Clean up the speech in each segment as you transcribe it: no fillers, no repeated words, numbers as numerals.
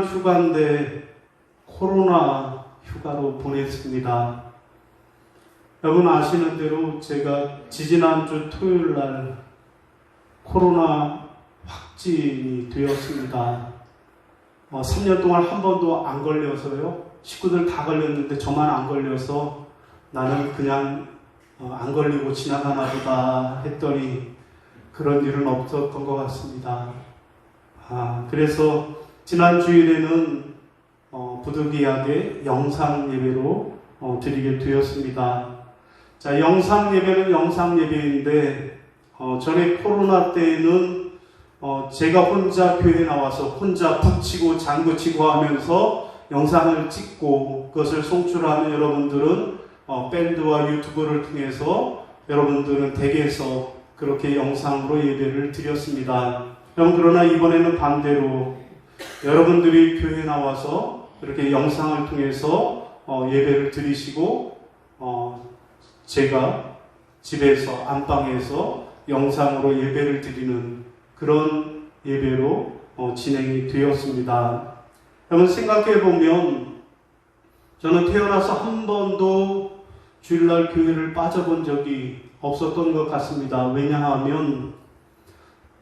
휴가인데 코로나 휴가로 보냈습니다. 여러분 아시는 대로 제가 지지난주 토요일 날 코로나 확진이 되었습니다. 3년 동안 한 번도 안 걸려서요. 식구들 다 걸렸는데 저만 안 걸려서 나는 그냥 안 걸리고 지나가나 보다 했더니 그런 일은 없었던 것 같습니다. 그래서 지난 주일에는 부득이하게 영상 예배로 드리게 되었습니다. 자, 영상 예배는 영상 예배인데 전에 코로나 때에는 제가 혼자 교회 나와서 혼자 북치고 장구치고 하면서 영상을 찍고 그것을 송출하는 여러분들은 밴드와 유튜브를 통해서 여러분들은 댁에서 그렇게 영상으로 예배를 드렸습니다. 그러나 이번에는 반대로 여러분들이 교회에 나와서 이렇게 영상을 통해서 예배를 드리시고 제가 집에서 안방에서 영상으로 예배를 드리는 그런 예배로 진행이 되었습니다. 여러분 생각해 보면 저는 태어나서 한 번도 주일날 교회를 빠져본 적이 없었던 것 같습니다. 왜냐하면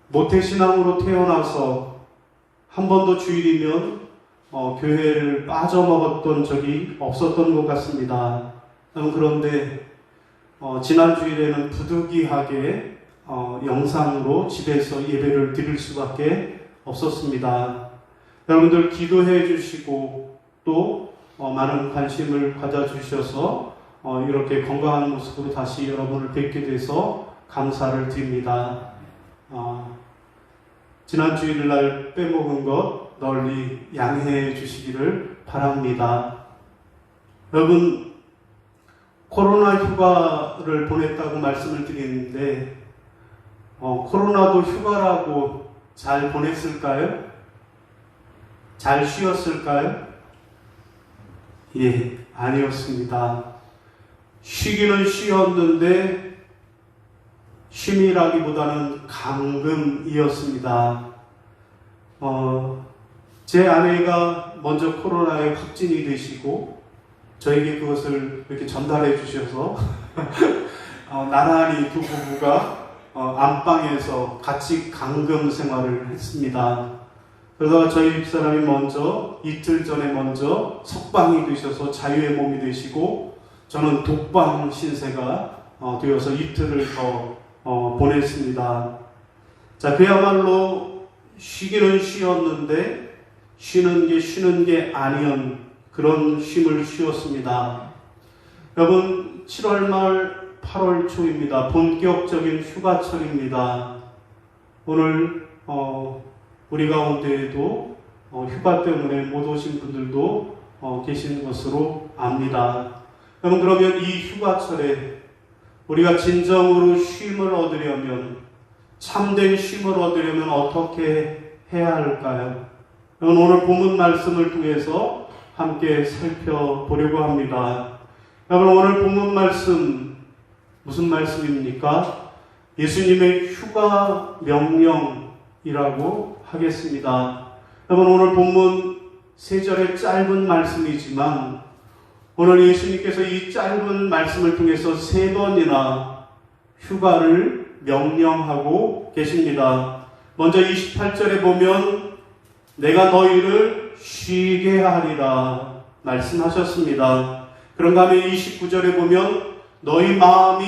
모태신앙으로 태어나서 한 번도 주일이면 교회를 빠져먹었던 적이 없었던 것 같습니다. 그런데 지난 주일에는 부득이하게 영상으로 집에서 예배를 드릴 수밖에 없었습니다. 여러분들 기도해 주시고 또 많은 관심을 가져주셔서 이렇게 건강한 모습으로 다시 여러분을 뵙게 돼서 감사를 드립니다. 지난 주일날 빼먹은 것 널리 양해해 주시기를 바랍니다. 여러분 코로나 휴가를 보냈다고 말씀을 드리는데 코로나도 휴가라고 잘 보냈을까요? 잘 쉬었을까요? 예, 아니었습니다. 쉬기는 쉬었는데 쉼이라기보다는 감금이었습니다. 제 아내가 먼저 코로나에 확진이 되시고 저에게 그것을 이렇게 전달해 주셔서 나란히 두 부부가 안방에서 같이 감금 생활을 했습니다. 그러다가 저희 집사람이 이틀 전에 먼저 석방이 되셔서 자유의 몸이 되시고 저는 독방 신세가 되어서 이틀을 더 보냈습니다. 자, 그야말로 쉬기는 쉬었는데 쉬는 게 아니었 그런 쉼을 쉬었습니다. 여러분 7월 말 8월 초입니다. 본격적인 휴가철입니다. 오늘 우리 가운데에도 휴가 때문에 못 오신 분들도 계신 것으로 압니다. 여러분 그러면 이 휴가철에 우리가 진정으로 쉼을 얻으려면 참된 쉼을 얻으려면 어떻게 해야 할까요? 여러분 오늘 본문 말씀을 통해서 함께 살펴보려고 합니다. 여러분 오늘 본문 말씀 무슨 말씀입니까? 예수님의 휴가 명령이라고 하겠습니다. 여러분 오늘 본문 3절의 짧은 말씀이지만 오늘 예수님께서 이 짧은 말씀을 통해서 3번이나 휴가를 명령하고 계십니다. 먼저 28절에 보면 내가 너희를 쉬게 하리라 말씀하셨습니다. 그런가 하면 29절에 보면 너희 마음이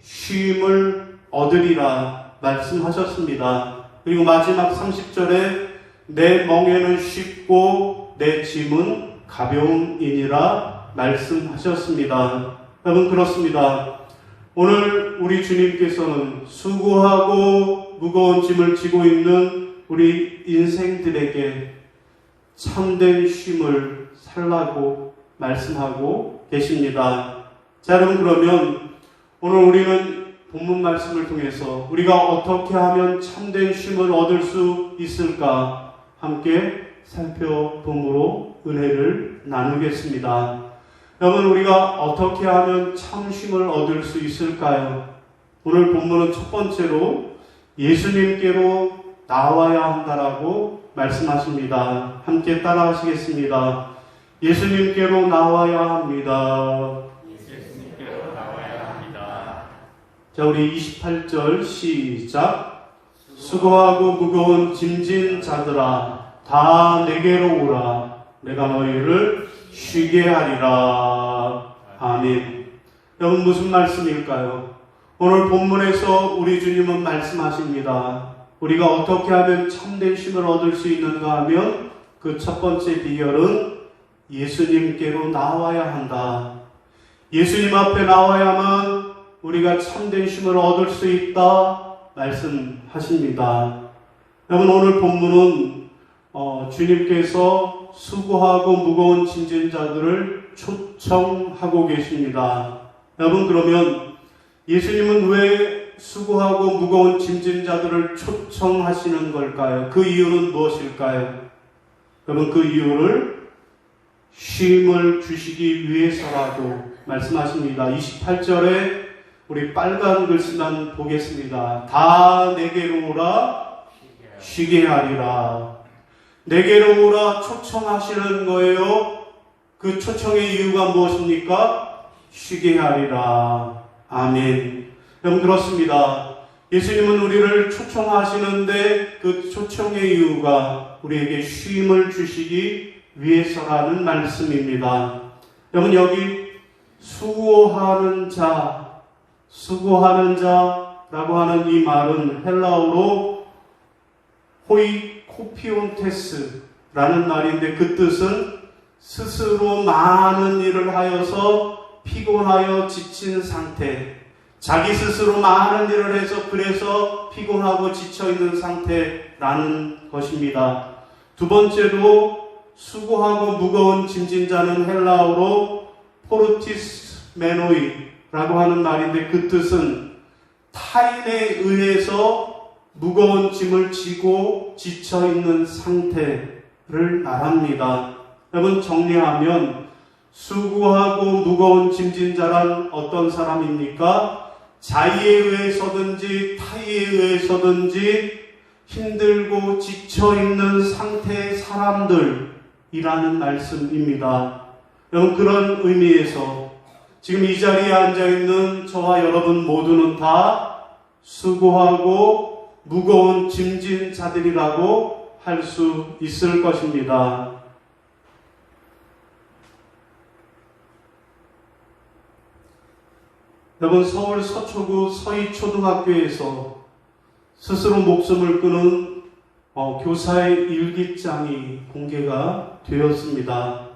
쉼을 얻으리라 말씀하셨습니다. 그리고 마지막 30절에 내 멍에는 쉽고 내 짐은 가벼움이니라 말씀하셨습니다. 여러분 그렇습니다. 오늘 우리 주님께서는 수고하고 무거운 짐을 지고 있는 우리 인생들에게 참된 쉼을 살라고 말씀하고 계십니다. 자, 여러분 그러면 오늘 우리는 본문 말씀을 통해서 우리가 어떻게 하면 참된 쉼을 얻을 수 있을까 함께 살펴봄으로 은혜를 나누겠습니다. 여러분 우리가 어떻게 하면 참 쉼을 얻을 수 있을까요? 오늘 본문은 첫 번째로 예수님께로 나와야 한다라고 말씀하십니다. 함께 따라하시겠습니다. 예수님께로 나와야 합니다. 예수님께로 나와야 합니다. 자, 우리 28절 시작. 수고하고 무거운 짐진 자들아 다 내게로 오라. 내가 너희를 쉬게 하리라. 아멘. 여러분, 무슨 말씀일까요? 오늘 본문에서 우리 주님은 말씀하십니다. 우리가 어떻게 하면 참된 쉼을 얻을 수 있는가 하면 그 첫 번째 비결은 예수님께로 나와야 한다. 예수님 앞에 나와야만 우리가 참된 쉼을 얻을 수 있다 말씀하십니다. 여러분, 오늘 본문은 주님께서 수고하고 무거운 짐진 자들을 초청하고 계십니다. 여러분, 그러면 예수님은 왜 수고하고 무거운 짐진 자들을 초청하시는 걸까요? 그 이유는 무엇일까요? 여러분, 그 이유를 쉼을 주시기 위해서라고 말씀하십니다. 28절에 우리 빨간 글씨만 보겠습니다. 다 내게로 오라 쉬게 하리라. 내게로 오라 초청하시는 거예요. 그 초청의 이유가 무엇입니까? 쉬게 하리라. 아멘. 여러분, 그렇습니다. 예수님은 우리를 초청하시는데 그 초청의 이유가 우리에게 쉼을 주시기 위해서라는 말씀입니다. 여러분, 여기 수고하는 자라고 하는 이 말은 헬라어로 호이코피온테스라는 말인데 그 뜻은 스스로 많은 일을 하여서 피곤하여 지친 상태, 자기 스스로 많은 일을 해서 그래서 피곤하고 지쳐있는 상태라는 것입니다. 두 번째로 수고하고 무거운 짐진 자는 헬라어로 포르티스 메노이라고 하는 말인데 그 뜻은 타인에 의해서 무거운 짐을 지고 지쳐있는 상태를 말합니다. 여러분, 정리하면 수고하고 무거운 짐진 자란 어떤 사람입니까? 자의에 의해서든지 타의에 의해서든지 힘들고 지쳐있는 상태의 사람들이라는 말씀입니다. 여러분, 그런 의미에서 지금 이 자리에 앉아있는 저와 여러분 모두는 다 수고하고 무거운 짐진 자들이라고 할 수 있을 것입니다. 여러분, 서울 서초구 서희초등학교에서 스스로 목숨을 끊은 교사의 일기장이 공개가 되었습니다.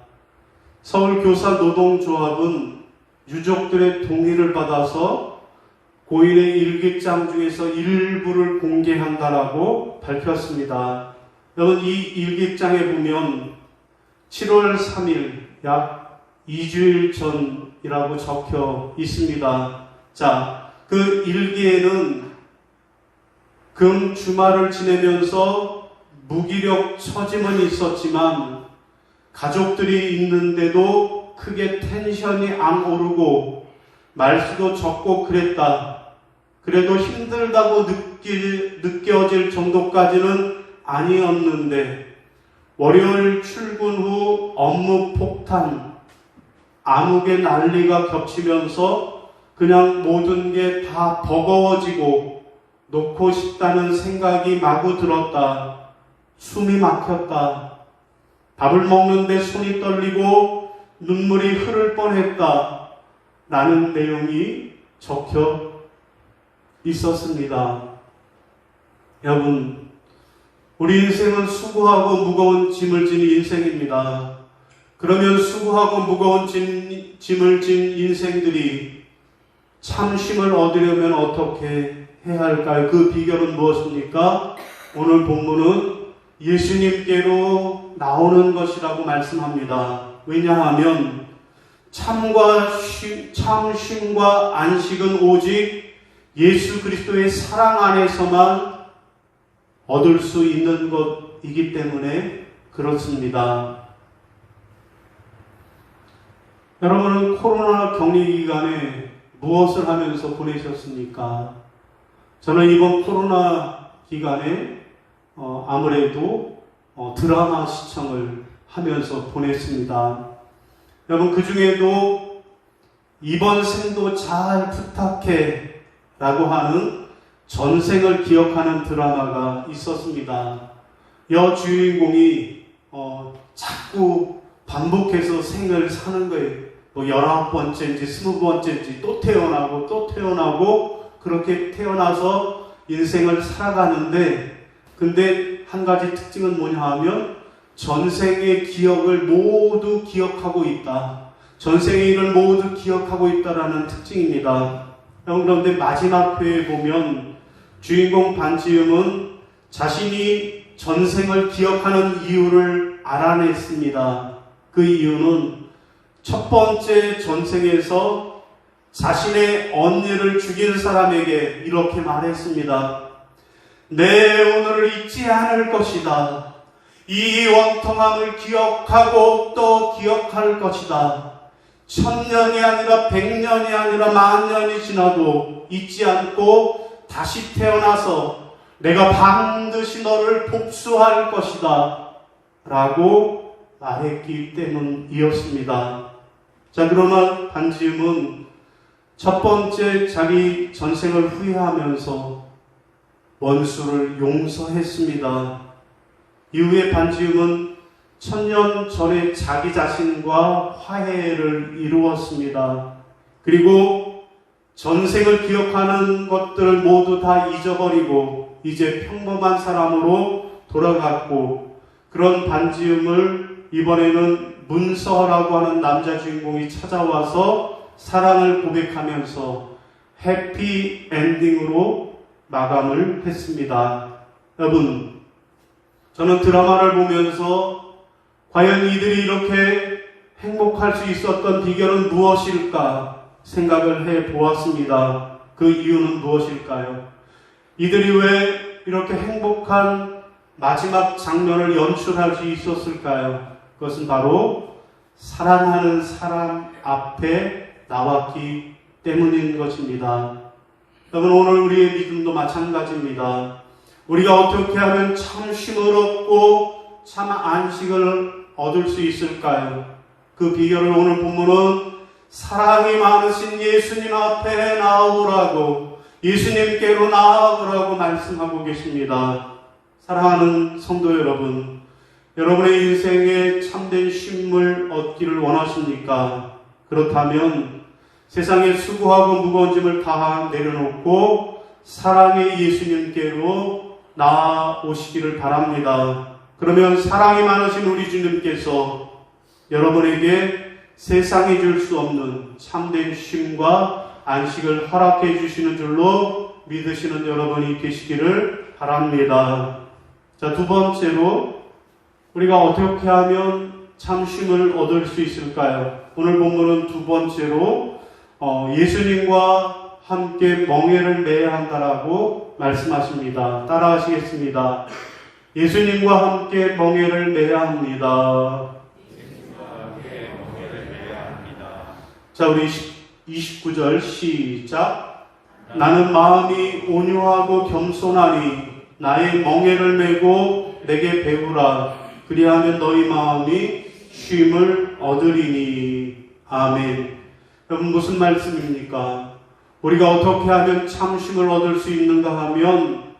서울교사노동조합은 유족들의 동의를 받아서 고인의 일기장 중에서 일부를 공개한다라고 밝혔습니다. 여러분, 이 일기장에 보면 7월 3일 약 2주일 전이라고 적혀 있습니다. 자, 그 일기에는 금 주말을 지내면서 무기력 처짐은 있었지만 가족들이 있는데도 크게 텐션이 안 오르고 말수도 적고 그랬다. 그래도 힘들다고 느껴질 정도까지는 아니었는데 월요일 출근 후 업무 폭탄, 암흑의 난리가 겹치면서 그냥 모든 게 다 버거워지고 놓고 싶다는 생각이 마구 들었다. 숨이 막혔다. 밥을 먹는데 손이 떨리고 눈물이 흐를 뻔했다. 라는 내용이 적혀 있었습니다. 여러분, 우리 인생은 수고하고 무거운 짐을 지는 인생입니다. 그러면 수고하고 무거운 짐을 진 인생들이 참쉼을 얻으려면 어떻게 해야 할까요? 그 비결은 무엇입니까? 오늘 본문은 예수님께로 나오는 것이라고 말씀합니다. 왜냐하면 참쉼과 안식은 오직 예수 그리스도의 사랑 안에서만 얻을 수 있는 것이기 때문에 그렇습니다. 여러분은 코로나 격리 기간에 무엇을 하면서 보내셨습니까? 저는 이번 코로나 기간에 아무래도 드라마 시청을 하면서 보냈습니다. 여러분, 그 중에도 이번 생도 잘 부탁해 라고 하는 전생을 기억하는 드라마가 있었습니다. 여주인공이 자꾸 반복해서 생을 사는 거예요. 19번째인지 20번째인지 또 태어나고 그렇게 태어나서 인생을 살아가는데, 근데 한 가지 특징은 뭐냐 하면 전생의 기억을 모두 기억하고 있다. 전생의 일을 모두 기억하고 있다라는 특징입니다. 그런데 마지막 회에 보면 주인공 반지음은 자신이 전생을 기억하는 이유를 알아냈습니다. 그 이유는 첫 번째 전생에서 자신의 언니를 죽인 사람에게 이렇게 말했습니다. 내 오늘을 잊지 않을 것이다. 이 원통함을 기억하고 또 기억할 것이다. 1000년이 아니라 100년이 아니라 10,000년이 지나도 잊지 않고 다시 태어나서 내가 반드시 너를 복수할 것이다 라고 말했기 때문이었습니다. 자, 그러나 반지음은 첫 번째 자기 전생을 후회하면서 원수를 용서했습니다. 이후에 반지음은 1000년 전에 자기 자신과 화해를 이루었습니다. 그리고 전생을 기억하는 것들을 모두 다 잊어버리고 이제 평범한 사람으로 돌아갔고, 그런 반지음을 이번에는 문서라고 하는 남자 주인공이 찾아와서 사랑을 고백하면서 해피 엔딩으로 마감을 했습니다. 여러분, 저는 드라마를 보면서 과연 이들이 이렇게 행복할 수 있었던 비결은 무엇일까 생각을 해 보았습니다. 그 이유는 무엇일까요? 이들이 왜 이렇게 행복한 마지막 장면을 연출할 수 있었을까요? 그것은 바로 사랑하는 사람 앞에 나왔기 때문인 것입니다. 여러분, 오늘 우리의 믿음도 마찬가지입니다. 우리가 어떻게 하면 참 쉼을 얻고 참 안식을 얻을 수 있을까요? 그 비결을 오늘 본문은 사랑이 많으신 예수님 앞에 나오라고, 예수님께로 나아오라고 말씀하고 계십니다. 사랑하는 성도 여러분, 여러분의 인생에 참된 쉼을 얻기를 원하십니까? 그렇다면 세상의 수고하고 무거운 짐을 다 내려놓고 사랑의 예수님께로 나아오시기를 바랍니다. 그러면 사랑이 많으신 우리 주님께서 여러분에게 세상이 줄 수 없는 참된 쉼과 안식을 허락해 주시는 줄로 믿으시는 여러분이 계시기를 바랍니다. 자, 두 번째로 우리가 어떻게 하면 참 쉼을 얻을 수 있을까요? 오늘 본문은 두 번째로 예수님과 함께 멍에를 매야 한다라고 말씀하십니다. 따라하시겠습니다. 예수님과 함께 멍에를 매야 합니다. 자, 우리 29절 시작. 나는 마음이 온유하고 겸손하니 나의 멍에를 메고 내게 배우라. 그리하면 너희 마음이 쉼을 얻으리니. 아멘. 여러분, 무슨 말씀입니까? 우리가 어떻게 하면 참 쉼을 얻을 수 있는가 하면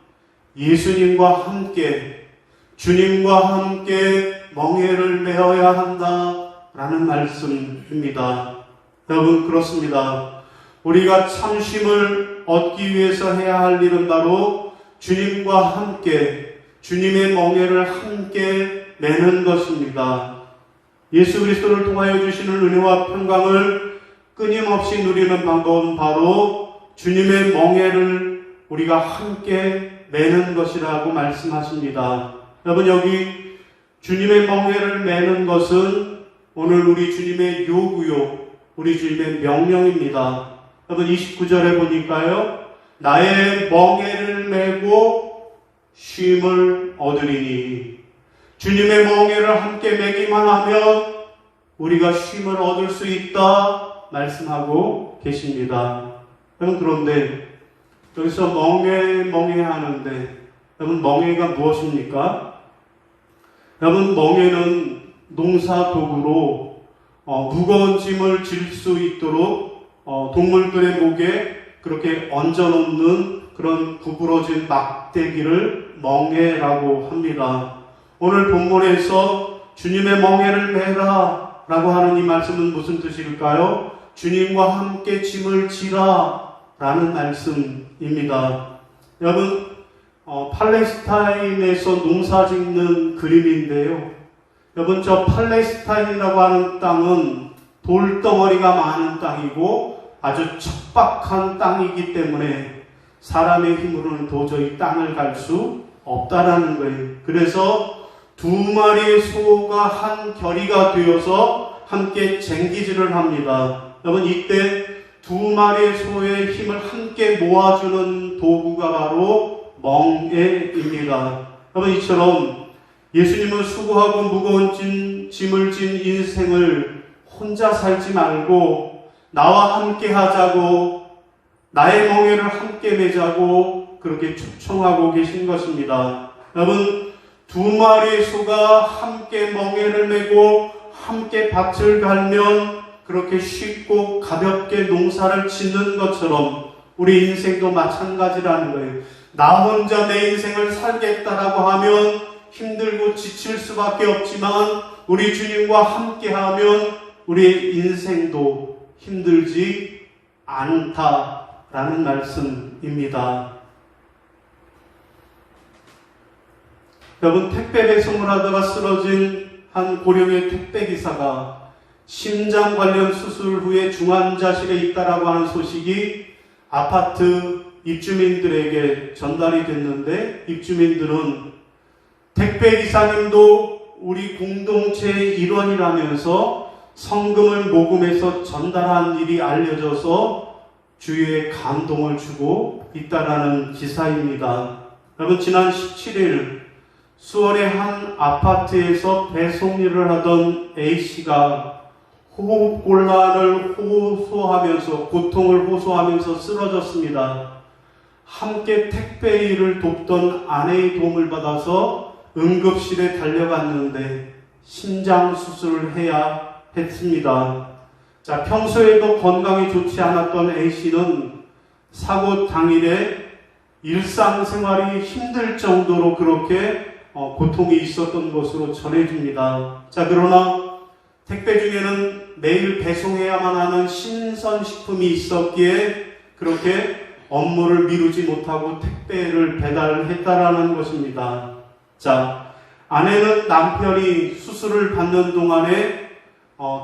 예수님과 함께, 주님과 함께 멍에를 메어야 한다라는 말씀입니다. 여러분, 그렇습니다. 우리가 참 쉼을 얻기 위해서 해야 할 일은 바로 주님과 함께, 주님의 멍에를 함께 매는 것입니다. 예수 그리스도를 통하여 주시는 은혜와 평강을 끊임없이 누리는 방법은 바로 주님의 멍에를 우리가 함께 매는 것이라고 말씀하십니다. 여러분, 여기 주님의 멍에를 매는 것은 오늘 우리 주님의 요구요, 우리 주님의 명령입니다. 여러분, 29절에 보니까요, 나의 멍에를 메고 쉼을 얻으리니. 주님의 멍에를 함께 매기만 하면 우리가 쉼을 얻을 수 있다 말씀하고 계십니다. 여러분, 그런데 여기서 멍에 하는데, 여러분, 멍에가 무엇입니까? 여러분, 멍에는 농사 도구로 무거운 짐을 질 수 있도록 동물들의 목에 그렇게 얹어놓는 그런 구부러진 막대기를 멍에라고 합니다. 오늘 본문에서 주님의 멍에를 메라 라고 하는 이 말씀은 무슨 뜻일까요? 주님과 함께 짐을 지라 라는 말씀입니다. 여러분, 팔레스타인에서 농사 짓는 그림인데요. 여러분, 저 팔레스타인이라고 하는 땅은 돌덩어리가 많은 땅이고 아주 척박한 땅이기 때문에 사람의 힘으로는 도저히 땅을 갈 수 없다라는 거예요. 그래서 두 마리의 소가 한 결의가 되어서 함께 쟁기질을 합니다. 여러분, 이때 두 마리의 소의 힘을 함께 모아주는 도구가 바로 멍에입니다. 여러분, 이처럼 예수님은 수고하고 무거운 짐을 진 인생을 혼자 살지 말고 나와 함께 하자고, 나의 멍에를 함께 매자고 그렇게 초청하고 계신 것입니다. 여러분, 두 마리의 소가 함께 멍에를 메고 함께 밭을 갈면 그렇게 쉽고 가볍게 농사를 짓는 것처럼 우리 인생도 마찬가지라는 거예요. 나 혼자 내 인생을 살겠다라고 하면 힘들고 지칠 수밖에 없지만 우리 주님과 함께하면 우리의 인생도 힘들지 않다라는 말씀입니다. 여러분, 택배 배송을 하다가 쓰러진 한 고령의 택배기사가 심장 관련 수술 후에 중환자실에 있다라고 하는 소식이 아파트 입주민들에게 전달이 됐는데, 입주민들은 택배기사님도 우리 공동체의 일원이라면서 성금을 모금해서 전달한 일이 알려져서 주위에 감동을 주고 있다라는 기사입니다. 여러분, 지난 17일 수원의 한 아파트에서 배송 일을 하던 A씨가 호흡곤란을 호소하면서, 고통을 호소하면서 쓰러졌습니다. 함께 택배 일을 돕던 아내의 도움을 받아서 응급실에 달려갔는데 심장 수술을 해야 했습니다. 자, 평소에도 건강이 좋지 않았던 A씨는 사고 당일에 일상생활이 힘들 정도로 그렇게 고통이 있었던 것으로 전해집니다. 자, 그러나 택배 중에는 매일 배송해야만 하는 신선식품이 있었기에 그렇게 업무를 미루지 못하고 택배를 배달했다라는 것입니다. 자, 아내는 남편이 수술을 받는 동안에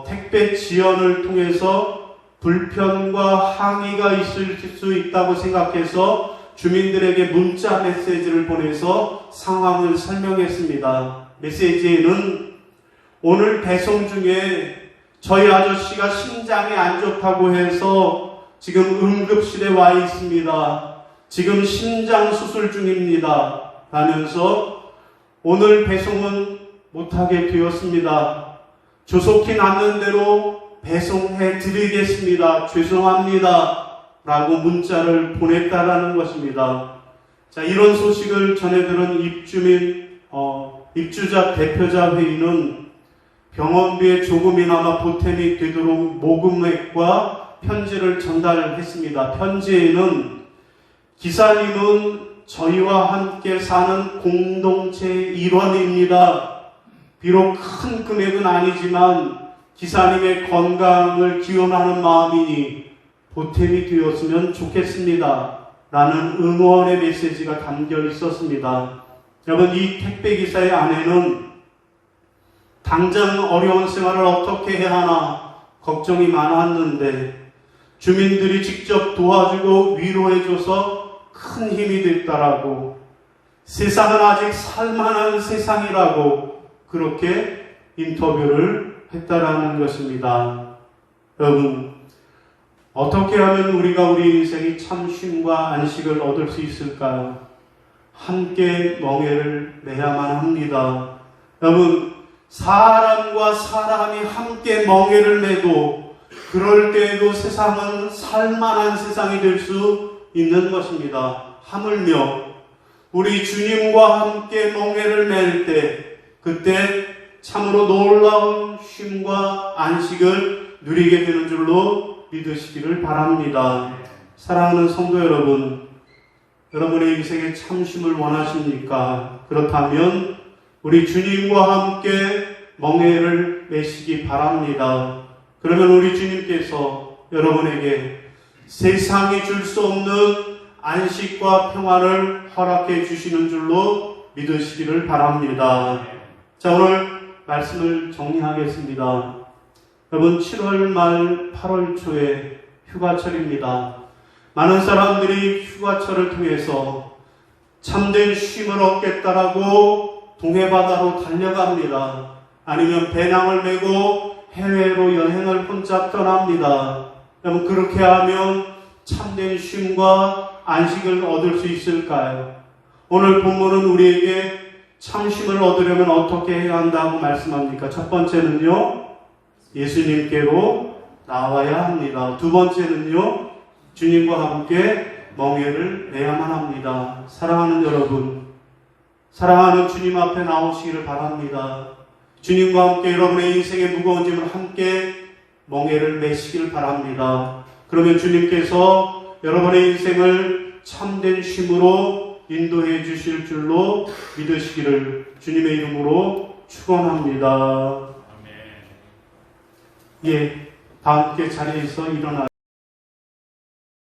택배 지연을 통해서 불편과 항의가 있을 수 있다고 생각해서 주민들에게 문자 메시지를 보내서 상황을 설명했습니다. 메시지에는 오늘 배송 중에 저희 아저씨가 심장이 안 좋다고 해서 지금 응급실에 와 있습니다. 지금 심장 수술 중입니다. 라면서 오늘 배송은 못하게 되었습니다. 조속히 낫는 대로 배송해 드리겠습니다. 죄송합니다. 라고 문자를 보냈다라는 것입니다. 자, 이런 소식을 전해들은 입주자 대표자 회의는 병원비에 조금이나마 보탬이 되도록 모금액과 편지를 전달했습니다. 편지에는 기사님은 저희와 함께 사는 공동체의 일원입니다. 비록 큰 금액은 아니지만 기사님의 건강을 기원하는 마음이니 보탬이 되었으면 좋겠습니다. 라는 응원의 메시지가 담겨 있었습니다. 여러분, 이 택배기사의 아내는 당장 어려운 생활을 어떻게 해야 하나 걱정이 많았는데 주민들이 직접 도와주고 위로해줘서 큰 힘이 됐다라고, 세상은 아직 살만한 세상이라고 그렇게 인터뷰를 했다라는 것입니다. 여러분, 어떻게 하면 우리가 우리 인생이 참 쉼과 안식을 얻을 수 있을까요? 함께 멍에를 매야만 합니다. 여러분, 사람과 사람이 함께 멍에를 매도 그럴 때에도 세상은 살만한 세상이 될 수 있는 것입니다. 하물며 우리 주님과 함께 멍에를 맬 때 그때 참으로 놀라운 쉼과 안식을 누리게 되는 줄로 믿으시기를 바랍니다. 사랑하는 성도 여러분, 여러분의 인생에 참심을 원하십니까? 그렇다면 우리 주님과 함께 멍에를 매시기 바랍니다. 그러면 우리 주님께서 여러분에게 세상이 줄 수 없는 안식과 평안을 허락해 주시는 줄로 믿으시기를 바랍니다. 자, 오늘 말씀을 정리하겠습니다. 여러분, 7월 말 8월 초에 휴가철입니다. 많은 사람들이 휴가철을 통해서 참된 쉼을 얻겠다라고 동해바다로 달려갑니다. 아니면 배낭을 메고 해외로 여행을 혼자 떠납니다. 여러분, 그렇게 하면 참된 쉼과 안식을 얻을 수 있을까요? 오늘 본문은 우리에게 참심을 얻으려면 어떻게 해야 한다고 말씀합니까? 첫 번째는요, 예수님께로 나와야 합니다. 두 번째는요, 주님과 함께 멍에를 매야만 합니다. 사랑하는 여러분, 사랑하는 주님 앞에 나오시기를 바랍니다. 주님과 함께 여러분의 인생의 무거운 짐을 함께 멍에를 매시기를 바랍니다. 그러면 주님께서 여러분의 인생을 참된 쉼으로 인도해 주실 줄로 믿으시기를 주님의 이름으로 축원합니다. 예, 다 함께 자리에서 일어나